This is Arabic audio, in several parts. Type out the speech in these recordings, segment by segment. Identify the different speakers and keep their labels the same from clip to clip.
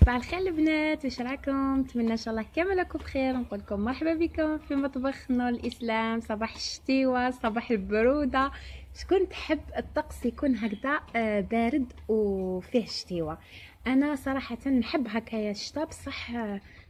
Speaker 1: صباح الخير البنات، واش راكم؟ نتمنى ان شاء الله كامل راكم بخير. نقول لكم مرحبا بكم في مطبخ نور الاسلام. صباح الشتيوه، صباح البروده. شكون تحب الطقس يكون هكذا بارد وفيه شتيوه؟ انا صراحه نحب هكايا الشتا، بصح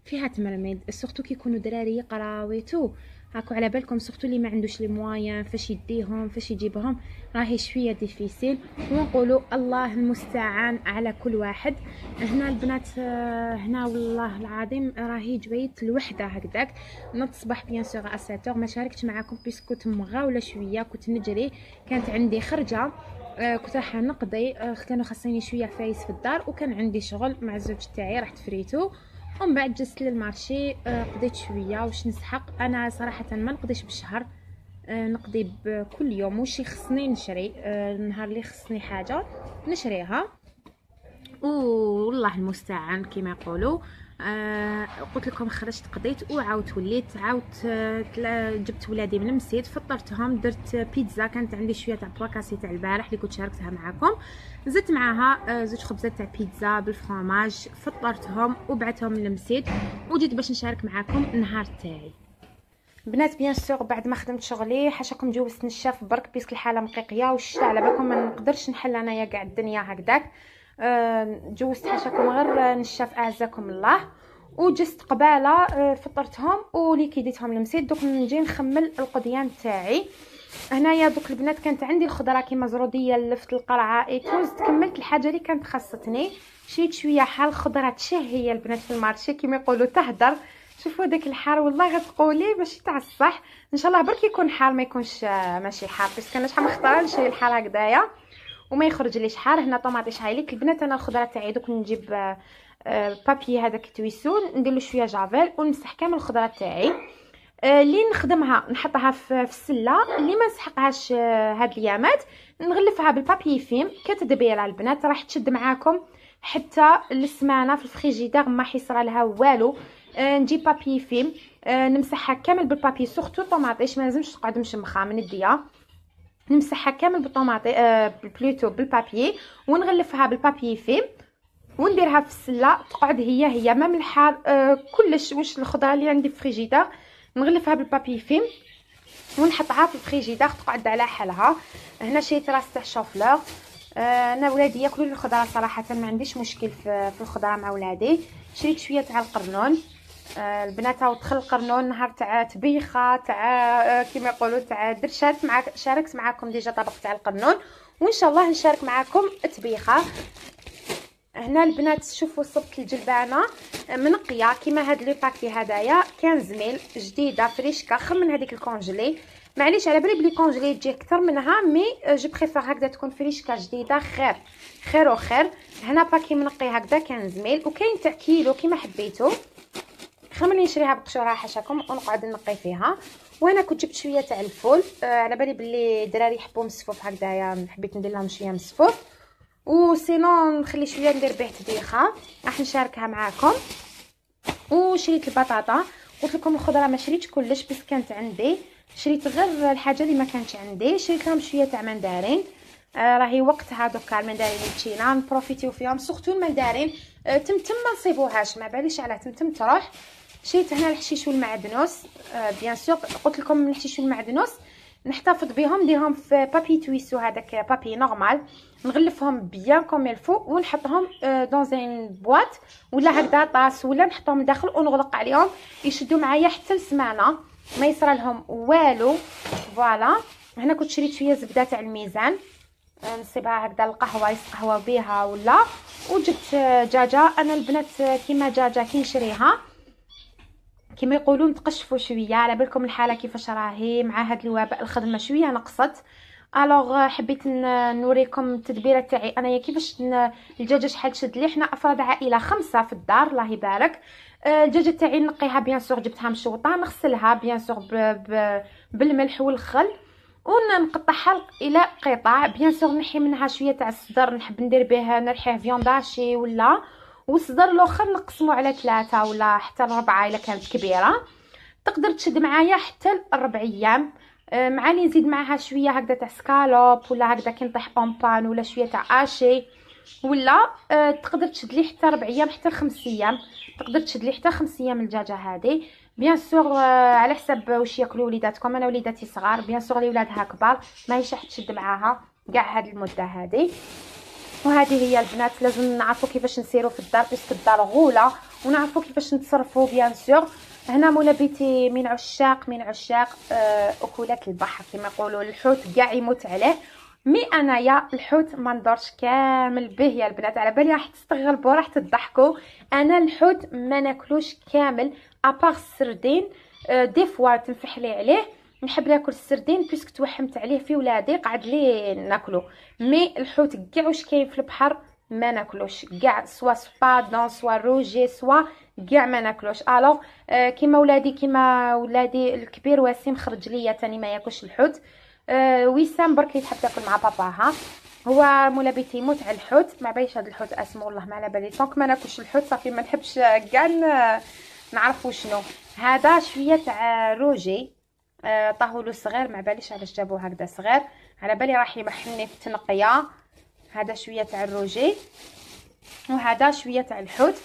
Speaker 1: فيها تمرميد، سورتو كي يكونوا دراري قراويتو هاكو على بالكم، سورتو اللي ما عندوش لي موايان فاش يديهم فاش يجيبهم، راهي شويه ديفيسيل. ونقولوا الله المستعان على كل واحد. هنا البنات هنا والله العظيم راهي جويت الوحده هكذاك. نض الصباح بيان سور اساتور، ما شاركتش معاكم بيسكو كنت مغاوله شويه، كنت نجري، كانت عندي خرجه. كنت راح نقضي، كانوا خاصني شويه فايس في الدار، وكان عندي شغل مع الزوج تاعي، رحت فريتو. ومن بعد جست للمارشي، قضيت شويه واش نسحق. انا صراحه ما نقضيش بالشهر، نقضي بكل يوم واش يخصني نشري. النهار اللي خصني حاجه نشريها، والله المستعان كما يقولوا. قلت لكم خرجت قضيت وعاودت وليت عاودت. جبت ولادي من المسجد، فطرتهم، درت بيتزا، كانت عندي شويه تاع بواكاسي تاع البارح اللي كنت شاركتها معكم، زدت معاها زوج خبزات تاع بيتزا بالفرomاج، فطرتهم وبعتهم من المسجد، وجيت باش نشارك معكم النهار تاعي. بنات بيان سور بعد ما خدمت شغلي حاشاكم جوزت نشاف برك بيسك الحاله مقيقيه والشتا على بالكم ما نقدرش نحل انايا كاع الدنيا هكذاك. جوزت حاشاكم غير نشاف اعزكم الله، وجست قباله فطرتهم وليكيديتهم لمسيت. دوك نجي نخمل القضيان تاعي. هنايا دوك البنات كانت عندي الخضره كيما زروديه، اللفت، القرعه، ايتوز، كملت الحاجه اللي كانت خاصتني. شريت شويه حال خضره تشهي البنات في المارشي كيما يقولوا تهدر. شوفوا داك الحار والله غتقولي ماشي تاع الصح، ان شاء الله برك يكون حار ما يكونش ماشي حار، بس انا شحال مختاره نشري الحار هكذايا وما يخرج ليش حار. هنا طوماطي شايليك البنات. انا الخضره تاعي دوك نجيب بابي هذاك تويسون، ندير له شويه جافيل ونمسح كامل الخضره تاعي. اللي نخدمها نحطها في السله، اللي ما نسحقهاش هاد الايامات نغلفها بالبابي فيم كتدبيره. البنات راح تشد معاكم حتى السمانه في الفريجيدير، ما حيصرى لها والو. نجيب بابي فيم، نمسحها كامل بالبابي، سورتو طوماطيش ما لازمش تقعد مشمخه من الديا، نمسحها كامل بالطوماطي بلوتو بالبابي، ونغلفها بالبابي فيم ونديرها في السله تقعد هي ما من الحار. كلش واش الخضره اللي عندي في الفريجيدير نغلفها بالبابي فيم ونحطها في الفريجيدير تقعد على حالها. هنا شريت راس تاع شوفلور. انا ولادي ياكلوا الخضره صراحه، ما عنديش مشكل في الخضره مع ولادي. شريت شويه تاع القرنون. البنات هاو دخل القرنون نهار تاع تبيخه تاع كيما يقولوا تاع درشات شاركت معاكم ديجا طبق تاع القرنون، وان شاء الله نشارك معاكم التبيخه. هنا البنات شوفوا صبت الجلبانه منقيه كيما هاد لي باكي هدايا، كان زميل جديده فريشكا خير من هذيك الكونجلي. معليش على بالي بلي كونجلي تجي اكثر منها، مي جو بريفير هكذا تكون فريشكا جديده خير وخير. هنا باكي منقي هكذا كان زميل، وكاين تاع كيلو كيما حبيتو، خير من نشريها بقشورها حاشاكم ونقعد نقي فيها. وانا كنت جبت شويه تاع الفول، على بالي بلي الدراري يحبوا مسفوف هكذايا، حبيت ندير لهم شويه مسفوف، وسينون نخلي شويه ندير به تديخه راح نشاركها معاكم. وشريت البطاطا، قلت لكم الخضره ما شريتش كلش بس كانت عندي، شريت غير الحاجه اللي ما كانتش عندي. شريت لهم شويه تاع مندارين، راهي وقتها دوكا المندارين تشينا نبروفيتيو فيهم، سورتو المندارين تمتم ما نصيبوهاش، ما باليش على تمتم تروح. شريت هنا الحشيش والمعدنوس، بيان سور قلت لكم الحشيش والمعدنوس نحتفظ بهم، نديرهم في بابي تويسو هذاك بابي نورمال، نغلفهم بيان كوم الفو ونحطهم دون ان بواط ولا هكذا طاس، ولا نحطهم داخل ونغلق عليهم يشدوا معايا حتى السمانه ما يصرى لهم والو. فوالا هنا كنت شريت شويه زبده تاع الميزان، نصيبها هكذا القهوه يسقهوا بها ولا. وجبت دجاجه. انا البنات كيما دجاجه كي نشريها كيما يقولوا نتقشفوا شويه، على بالكم الحاله كيفاش راهي مع هاد الوباء الخدمه شويه نقصت. الوغ حبيت نوريكم التدبيره تاعي انايا كيفاش الدجاجه شحال تشد لي. حنا افراد عائله 5 في الدار الله يبارك. الدجاجه تاعي نقيها بيان سور، جبتها مشوطه، نغسلها بيان سور بالملح والخل ونقطعها الى قطع. بيان سور نحي منها شويه تاع الصدر، نحب ندير به نرحيه فيونداشي ولا، والصدر الاخر نقسمو على 3 ولا حتى 4 الا كانت كبيره، تقدر تشد معايا حتى 4 ايام. معاني نزيد معاها شويه هكذا تاع سكالوب ولا هكذا كي نطيح اون بان، ولا شويه تاع اشي
Speaker 2: ولا تقدر تشد لي حتى 4 ايام حتى 5 ايام، تقدر تشد لي حتى 5 ايام الدجاجه هذه. بيان سور على حسب واش ياكلوا وليداتكم. انا وليداتي صغار، بيان سور لي ولادها كبار ماهيش راح تشد معاها كاع هاد المده هذه. وهذه هي البنات، لازم نعرفوا كيفاش نسيروا في الدار باسكو الدار غوله، ونعرفوا كيفاش نتصرفوا. بيان سور هنا مولا بيتي من عشاق اكلات البحر كما يقولوا، الحوت كاع يموت عليه. مي انايا الحوت ما ندورش كامل به يا البنات، على بالي راح تستغربوا راح تضحكوا. انا الحوت ما ناكلوش كامل ابار السردين. دي فوا تنفح لي عليه، نحب ناكل السردين بيسك توحمت عليه في ولادي قعد لي ناكلو. مي الحوت كاع واش كاين في البحر ما ناكلوش كاع، سوا سبادون سوا روجي سوا كاع ما ناكلوش. الوغ كيما ولادي الكبير وسيم خرج ليا تاني ما ياكلش الحوت. وسام برك يحب تاكل مع باباها. هو مولا بيتي يموت على الحوت، ما باليش هذا الحوت اسمه والله ما على بالي. دونك ما ناكلش الحوت صافي، ما نحبش كاع نعرفوا شنو هذا. شويه تاع روجي طاهولو صغير، ما باليش علاش جابوه هكذا صغير، على بالي راح يمحلني في التنقيه. هذا شويه تاع الروجي وهذا شويه تاع الحوت.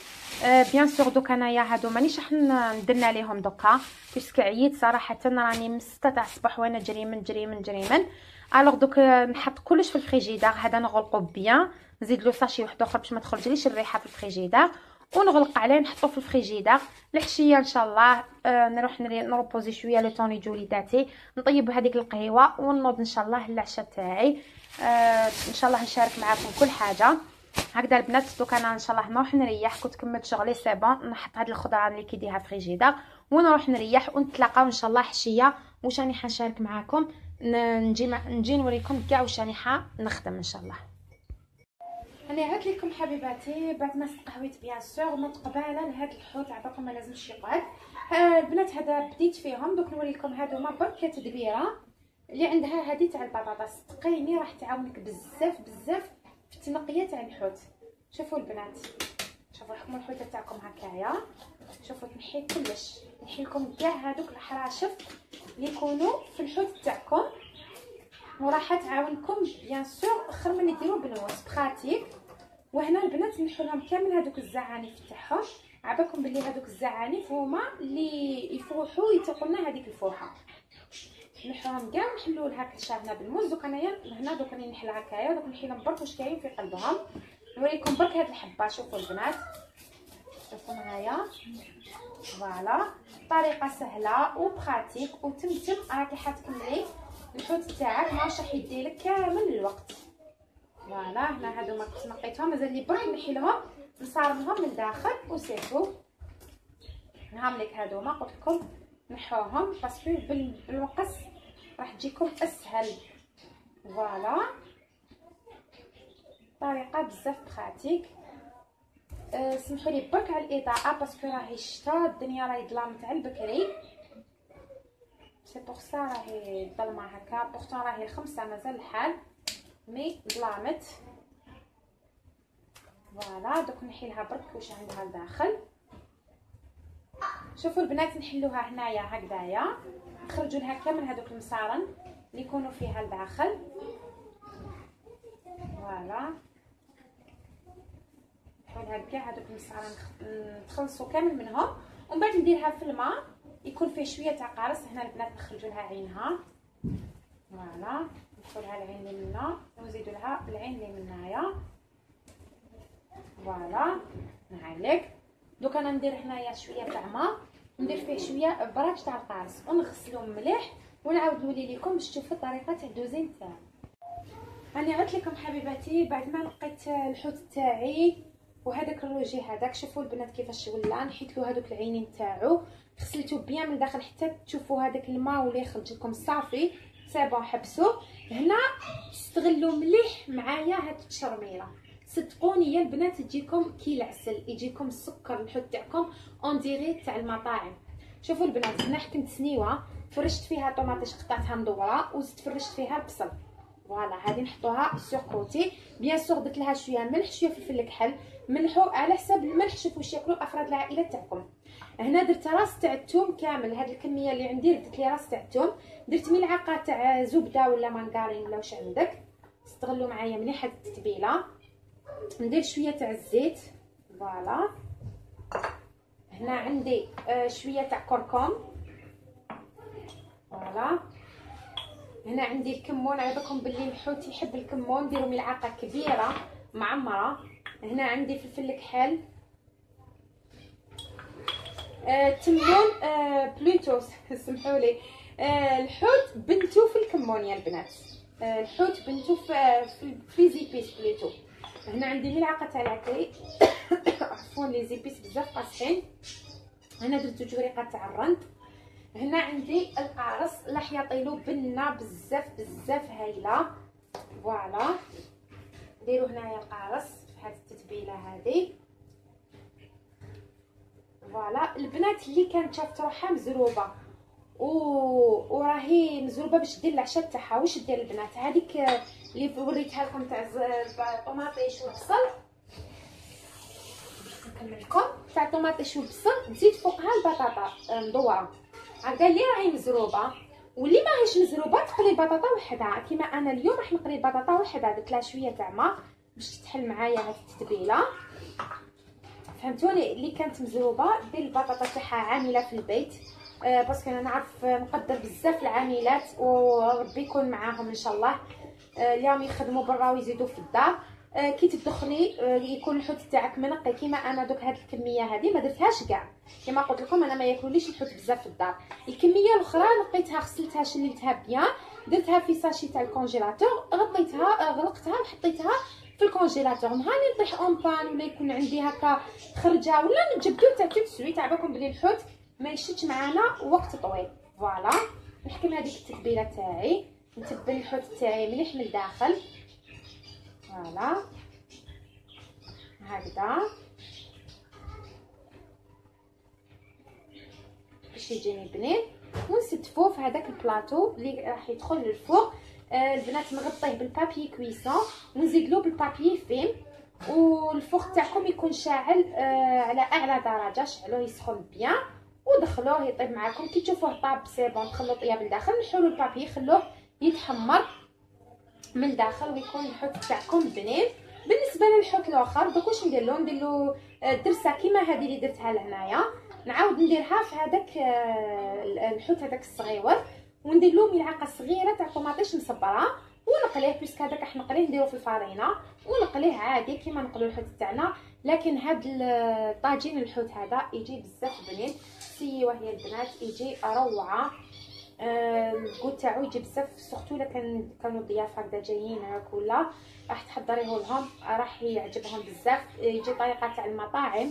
Speaker 2: بيان سور دوك انايا هادو مانيش راح ندنا عليهم دوكا باسكو عييت صراحه، راني من 6 تاع الصباح وانا نجري من. الوغ دوك نحط كلش في الفريجيدار. هذا نغلقو بيان، نزيد له ساشي واحد اخر باش ما تخرجليش الريحه في الفريجيدار، ونغلق عليه نحطو في الفريجيدار. العشيه ان شاء الله نروح نروبوزي شويه لو طون يجوا وليداتي، نطيب هذيك القهوه ونوض ان شاء الله العشاء تاعي. ان شاء الله نشارك معكم كل حاجه هكذا البنات. دوك انا ان شاء الله نروح نريح، كنت كملت شغلي سي بون، نحط هاد الخضره اللي كيديها فريجيدار ونروح نريح، ونتلاقاو ان شاء الله حشيه واش راني حنشارك معكم. نجي نوريكم كاع واش راني نخدم ان شاء الله. انا عدت لكم حبيباتي بعد ما قهويت بيان سور نوض قباله لهاد الحوت عباكم ما لازمش يقعد. البنات هذا بديت فيهم، دوك نوريكم هادو برك تدبيره اللي عندها هذه تاع البطاطس تقيني راح تعاونك بزاف في التنقيه تاع الحوت. شوفوا البنات، شوفوا حكموا الحوت تاعكم هكايا، شوفوا تنحي كلش، نحي لكم كاع هذوك الحراشف اللي يكونوا في الحوت تاعكم، وراح تعاونكم بيان سور اخر من ديروا بنوس بخاتيك. وهنا البنات نحو لهم كامل هذوك الزعانف تاعهم، عباكم بلي هذوك الزعانف هما اللي يفوحوا يتقلنا هذيك الفوحه، نحوهم كاع نحلوا لها كلشا هنا بالموز. دوك انايا هنا دوك راني نحل هكايا، دوك نحي لهم برك واش كاين في قلبهم. نوريكم برك هاد الحبه، شوفوا البنات شوفوا معايا فوالا، طريقه سهله وبراتيك وتمتم. راكي حتكملي الحوت تاعك ماش راح يديلك كامل الوقت. فوالا هنا هادو ما كنت نقيتهم، مازال لي برك نحي لهم نصارمهم من الداخل وسيتو. نهاملك هادوما قلت لكم نحوهم باسكو بالمقص راح تجيكم اسهل. فوالا طريقه بزاف براتيك. سمحوا لي برك على الاضاءه باسكو راهي الشتا، الدنيا راهي ظلامت على البكري، سي بوغ سا راهي ظلمه هكا. بورتون راهي 5 مازال الحال مي ظلامت. فوالا دوك نحي لها برك واش عندها لداخل. شوفوا البنات نحلوها هنايا هكذايا، نخرجوا لها كامل هذوك المصارن اللي يكونوا فيها لداخل. فوالا نحولها كاع هذوك المصارن نخلصوا كامل منهم، ومن بعد نديرها في الماء يكون فيه شويه تاع قارص. هنا البنات نخرجوا لها عينها، فوالا ندخلها العين اللي منا ونزيدوا لها العين اللي منايا. فوالا نعلق. دوك انا ندير هنايا شويه تاع ماء، ندير فيه شويه براج تاع القارص ونغسلوه مليح، ونعاود نولي لكم باش تشوفوا الطريقه تاع الدوزين تاعو. راني عدت لكم حبيباتي بعد ما نقيت الحوت تاعي وهذاك الروجي هذاك. شوفوا البنات كيفاش ولا، نحيت له هذوك العينين تاعو، غسلته بيان من الداخل حتى تشوفوا هذاك الماء ولا يخرج لكم صافي سي بون. حبسوا هنا استغلوا مليح معايا هاد التشرميره، صدقوني يا البنات تجيكم كي العسل، يجيكم السكر الحوت تاعكم اون ديري تاع المطاعم. شوفوا البنات هنا حكمت سنيوه فرشت فيها طوماطيش قطعتها مدوره وزدت فرشت فيها البصل. فوالا هذه نحطوها سور كوتي. بيان سور درت لها شويه ملح شويه فلفل الكحل، ملحوا على حساب الملح، شوفوا واش ياكلوا افراد العائله تاعكم. هنا درت راس تاع الثوم كامل، هذه الكميه اللي عندي درت لي راس تاع الثوم، درت ملعقه تاع زبده ولا مانغارين ولا واش عندك، استغلوا معايا مليح هذه التتبيله. ندير شويه تاع الزيت. فوالا هنا عندي شويه تاع كركم. فوالا هنا عندي الكمون. على بالكم باللي الحوت يحب الكمون، ديروا ملعقه كبيره معمره. هنا عندي فلفل الكحل، تمون بلوتو سمحوا لي. الحوت بنتو في الكمون يا البنات، الحوت بنتو في زيبيس بلوتو. هنا عندي ملعقه تاع العكري عفوا لي زيبيس بزاف قاصحين. هنا درت جوريقه تاع الرند. هنا عندي القارص راح يعطيلو بنه بزاف بزاف هايله. فوالا ديروا هنايا القارص في هذه التتبيله هذه. فوالا البنات اللي كانت شافت روحها مزروبه وراهي مزروبه باش دير العشاء تاعها، واش دير البنات؟ هذيك اللي وريتها لكم تاع الطوماطيش والبصل، نكمل لكم تاع الطوماطيش والبصل، تزيد فوقها البطاطا مدوره. عاد قال لي راهي مزروبه، واللي ماهيش مزروبه تقلي البطاطا وحدها. كيما انا اليوم راح نقلي البطاطا وحدها، درت لها شويه تاع ما باش تحل معايا هذه التتبيله. فهمتوني؟ اللي كانت مزروبه دير البطاطا تاعها عامله في البيت، باسكو انا نعرف نقدر بزاف العاملات وربي يكون معاهم ان شاء الله. اليوم يخدموا برا ويزيدوا في الدار. كي تدخلي يكون الحوت تاعك منقي. كيما انا دوك هاد الكميه هذه ما درتهاش كاع، كيما قلت لكم انا ما ياكلوليش الحوت بزاف في الدار. الكميه الاخرى نقيتها غسلتها شللتها بيان، درتها في ساشي تاع الكونجيلاتور، غطيتها غلقتها وحطيتها في الكونجيلاتور. نهار نطيح اون بان ولا يكون عندي هكا خرجه ولا نجبدو تاع تسوي تاع بالكم بلي الحوت ما يشدش معانا وقت طويل. فوالا نحكم هذيك التتبيله تاعي، نتبل الحوت تاعي مليح من الداخل. فوالا هكذا باش يجيني بنين، ونستفوه في هذاك البلاطو اللي راح يدخل للفوق. البنات نغطيه بالبابي كويسون ونزيد له بالبابي فيم، والفوق تاعكم يكون شاعل على اعلى درجه. شعلوه يسخن بيان ودخلوه يطيب معاكم. كي تشوفوه طاب سي بون تخلوا طياب لداخل، نحولوا البابي خلوه يتحمر من الداخل ويكون الحوت تاعكم بنين. بالنسبه للحوت الاخر دوك واش ندير له درسه كيما هذه اللي درتها لهنايا، نعاود نديرها في هذاك الحوت هذاك الصغيور، وندير له ملعقه صغيره تاع طوماطيش مصبره ونقليه. بيسك هذاك راح نقليه نديرو في الفرينه ونقليه عادي كيما نقلو الحوت تاعنا. لكن هاد الطاجين الحوت هذا يجي بزاف بنين. سيوه يا البنات يجي روعه. الكوت تاعو يجي بزاف، سورتو الا كانوا الضياف هكذا جايين ولا راح تحضريه لهم راح يعجبهم بزاف. يجي طريقه تاع المطاعم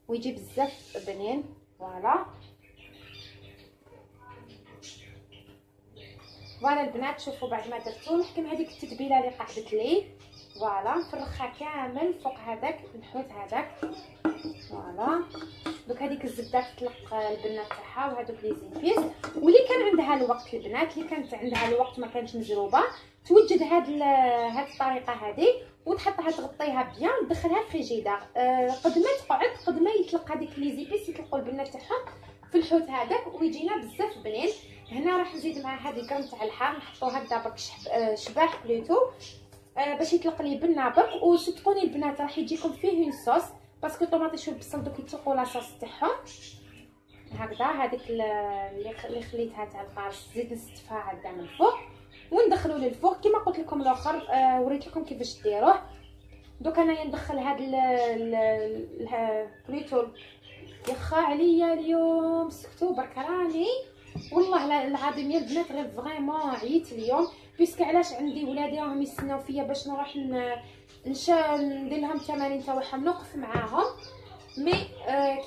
Speaker 2: ويجي بزاف بنين. فوالا فوالا البنات شوفوا بعد ما درتو نحكم هذيك التتبيله اللي قعدت لي. فوالا نفرخها كامل فوق هذاك الحوت هذاك. فوالا دوك هذيك الزبده تطلق البنه تاعها وهذوك لي زيبيس. واللي كان عندها الوقت البنات، اللي كانت عندها الوقت ما كانش مزروبه، توجد هاد الطريقه هذه وتحطها تغطيها بيان وتدخلها في فريجيدار. قد ما تقعد قد ما يطلق هذيك لي زيبيس يطلقوا البنه تاعهم في الحوت هذاك ويجينا بزاف بنين. هنا راح نزيد مع هذه الكرم تاع الحار نحطو هكذا برك شباح بلوتو باش يطلق لي بنه برك. وصدقوني البنات راح يجيكم فيه اون صوص، باسكو الطوماطيش والبصل دوك يطلقوا لاصوص تاعهم هكذا. هذيك اللي خليتها تاع القارص زيد نستفها هكذا من الفوق وندخلو للفوق كيما قلت لكم الاخر. وريت لكم كيفاش ديروه. دوك انايا ندخل هاد البلوتو. يخا عليا اليوم سكتو برك راني والله العظيم يا البنات غير فريمون عييت اليوم. بيسك علاش عندي ولادي راهم يستناو فيا باش نروح ندير لهم تمارين تاعهم نوقف معاهم. مي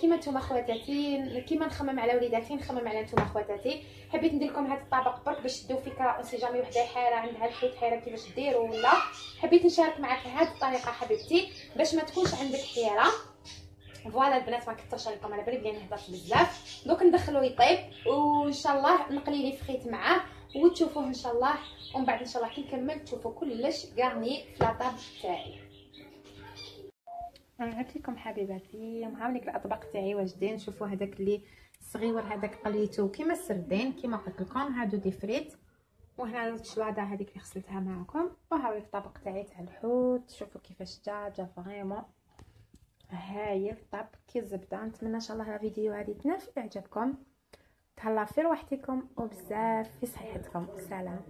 Speaker 2: كيما نتوما خواتاتي كيما نخمم على وليداتي نخمم على نتوما خواتاتي. حبيت ندير لكم هذا الطبق برك باش تدو فكره سي جامي وحده حايره عندها الحوت حايره كيفاش ديروا ولا. حبيت نشارك معك هذه الطريقه حبيبتي باش ما تكونش عندك حيره. فوالا البنات ما كثرش عليكم على بالي بلي نهضرت بزاف. دوك ندخلو يطيب وان شاء الله نقلي لي فخيت معاه وتشوفوه ان شاء الله. ومن بعد ان شاء الله كي نكمل تشوفوا كلش كاعني في لاطاب تاعي. عرفت لكم حبيباتي هاوليك الاطباق تاعي واجدين. شوفوا هذاك اللي الصغيور هذاك قليته كيما السردين كيما قلت لكم. هادو دي فريت وهنا الشلاضه هذيك اللي غسلتها معكم، وهاوي الطبق تاعي تاع الحوت. شوفوا كيفاش جا فريمون هايل طاب كي الزبده. نتمنى ان شاء الله الفيديو هذه تنال اعجابكم. تهلاو في روحتكم وبزاف في صحتكم. سلام.